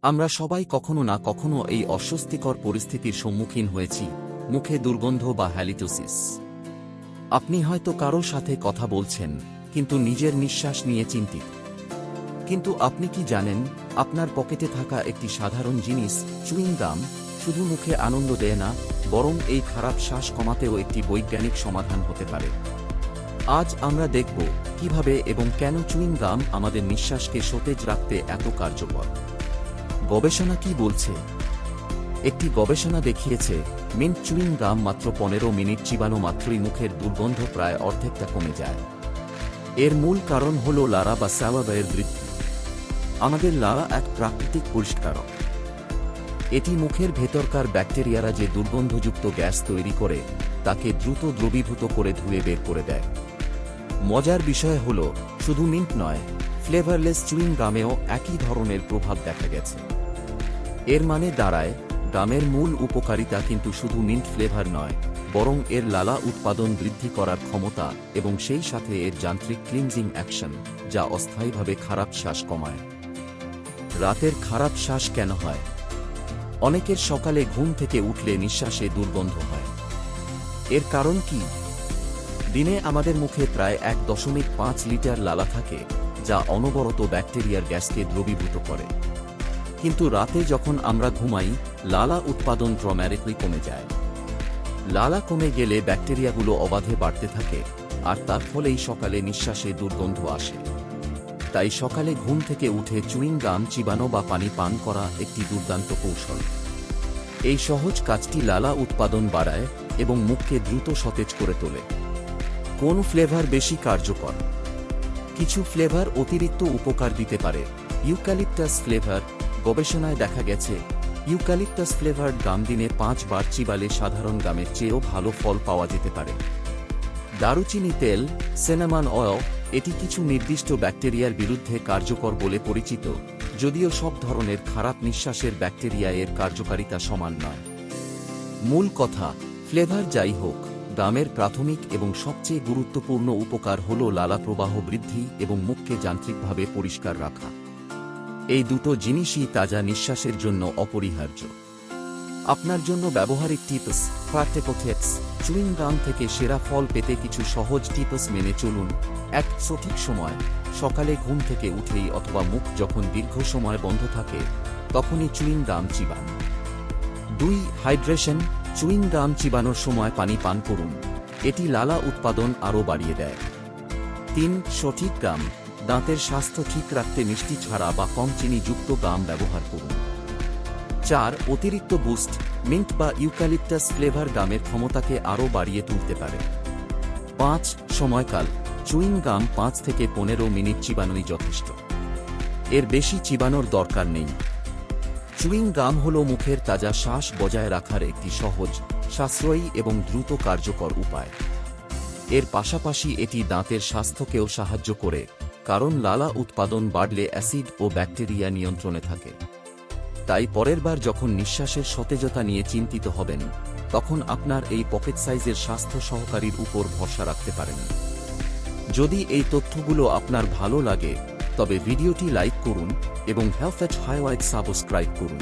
আমরা সবাই কখনো না কখনো এই অস্বস্তিকর পরিস্থিতির সম্মুখীন হয়েছি, মুখে দুর্গন্ধ বা হ্যালিটোসিস। আপনি হয়তো কারো সাথে কথা বলছেন, কিন্তু নিজের নিঃশ্বাস নিয়ে চিন্তিত। কিন্তু আপনি কি জানেন, আপনার পকেটে থাকা একটি সাধারণ জিনিস, চুইং গাম, শুধু মুখে আনন্দ দেয় না, বরং এই খারাপ শ্বাস কমাতেও একটি বৈজ্ঞানিক সমাধান হতে পারে। আজ আমরা দেখব কিভাবে এবং কেন চুইং গাম আমাদের নিঃশ্বাসকে সতেজ রাখতে এত কার্যকর। গবেষণা কি বলছে? একটি গবেষণা দেখিয়েছে, মিন্ট চুইং গাম মাত্র 15 মিনিট চিবানো মাত্রই মুখের দুর্গন্ধ প্রায় অর্ধেকটা কমে যায়। এর মূল কারণ হল লারা বা স্যালাইভার বৃদ্ধি। আমাদের লারা এক প্রাকৃতিক পরিষ্কারক। এটি মুখের ভেতরকার ব্যাকটেরিয়ারা যে দুর্গন্ধযুক্ত গ্যাস তৈরি করে, তাকে দ্রুত দ্রবীভূত করে ধুয়ে বের করে দেয়। মজার বিষয় হল, শুধু মিন্ট নয়, ফ্লেভারলেস চুইং গামেও একই ধরনের প্রভাব দেখা গেছে। এর মানে দাঁড়ায়, গামের মূল উপকারিতা কিন্তু শুধু মিন্ট ফ্লেভার নয়, বরং এর লালা উৎপাদন বৃদ্ধি করার ক্ষমতা এবং সেই সাথে এর যান্ত্রিক ক্লিনজিং অ্যাকশন, যা অস্থায়ীভাবে খারাপ শ্বাস কমায়। রাতের খারাপ শ্বাস কেন হয়? অনেকের সকালে ঘুম থেকে উঠলে নিঃশ্বাসে দুর্গন্ধ হয়। এর কারণ কি? দিনে আমাদের মুখে প্রায় 1.5 লিটার লালা থাকে, যা অনবরত ব্যাকটেরিয়ার গ্যাসকে দ্রবীভূত করে। কিন্তু রাতে যখন আমরা ঘুমাই, লালা উৎপাদন ড্রামাটিক্যালি কমে যায়। লালা কমে গেলে ব্যাকটেরিয়াগুলো অবাধে বাড়তে থাকে, আর তার ফলেই সকালে নিঃশ্বাসে দুর্গন্ধ আসে। তাই সকালে ঘুম থেকে উঠে চুইং গাম চিবানো বা পানি পান করা একটি দুর্দান্ত কৌশল। এই সহজ কাজটি লালা উৎপাদন বাড়ায় এবং মুখকে দ্রুত সতেজ করে তোলে। কোন ফ্লেভার বেশি কার্যকর? কিছু ফ্লেভার অতিরিক্ত উপকার দিতে পারে। Eucalyptus flavour. গবেষণায় দেখা গেছে, ইউক্যালিপটাস ফ্লেভার্ড গাম দিনে 5 বার চিবালে সাধারণ গামের চেয়েও ভালো ফল পাওয়া যেতে পারে। দারুচিনি তেল, সিনামন অয়েল, এটি কিছু নির্দিষ্ট ব্যাকটেরিয়ার বিরুদ্ধে কার্যকর বলে পরিচিত, যদিও সব ধরনের খারাপ নিঃশ্বাসের ব্যাকটেরিয়া এর কার্যকারিতা সমান নয়। মূল কথা, ফ্লেভার যাই হোক, গামের প্রাথমিক এবং সবচেয়ে গুরুত্বপূর্ণ উপকার হল লালা প্রবাহ বৃদ্ধি এবং মুখকে যান্ত্রিকভাবে পরিষ্কার রাখা। এই দুটো জিনিসই তাজা নিঃশ্বাসের জন্য অপরিহার্য। আপনার জন্য ব্যবহারিক টিপস, প্র্যাকটিক্যাল চুইং গাম থেকে সেরা ফল পেতে কিছু সহজ টিপস মেনে চলুন। 1. সঠিক সময়। সকালে ঘুম থেকে উঠেই অথবা মুখ যখন দীর্ঘ সময় বন্ধ থাকে, তখনই চুইং গাম চিবান। 2. হাইড্রেশন। চুইং গাম চিবানোর সময় পানি পান করুন, এটি লালা উৎপাদন আরও বাড়িয়ে দেয়। 3. সঠিক গাম। দাঁতের স্বাস্থ্য ঠিক রাখতে মিষ্টি ছাড়া বা কম চিনিযুক্ত গাম ব্যবহার করুন। 4. অতিরিক্ত বুস্ট। মিন্ট বা ইউক্যালিপটাস ফ্লেভার গামের ক্ষমতাকে আরও বাড়িয়ে তুলতে পারে। 5. সময়কাল। চুইং গাম 5 থেকে 15 মিনিট চিবানোই যথেষ্ট। এর বেশি চিবানোর দরকার নেই। চুইং গাম হল মুখের তাজা শ্বাস বজায় রাখার একটি সহজ, সাশ্রয়ী এবং দ্রুত কার্যকর উপায়। এর পাশাপাশি এটি দাঁতের স্বাস্থ্যকেও সাহায্য করে, কারণ লালা উৎপাদন বাড়লে অ্যাসিড ও ব্যাকটেরিয়া নিয়ন্ত্রণে থাকে। তাই পরের বার যখন নিঃশ্বাসের সতেজতা নিয়ে চিন্তিত হবেন, তখন আপনার এই পকেট সাইজের স্বাস্থ্য সহকারীর উপর ভরসা রাখতে পারেন। যদি এই তথ্যগুলো আপনার ভালো লাগে, তবে ভিডিওটি লাইক করুন এবং হেলথ এট হাইলাইট সাবস্ক্রাইব করুন।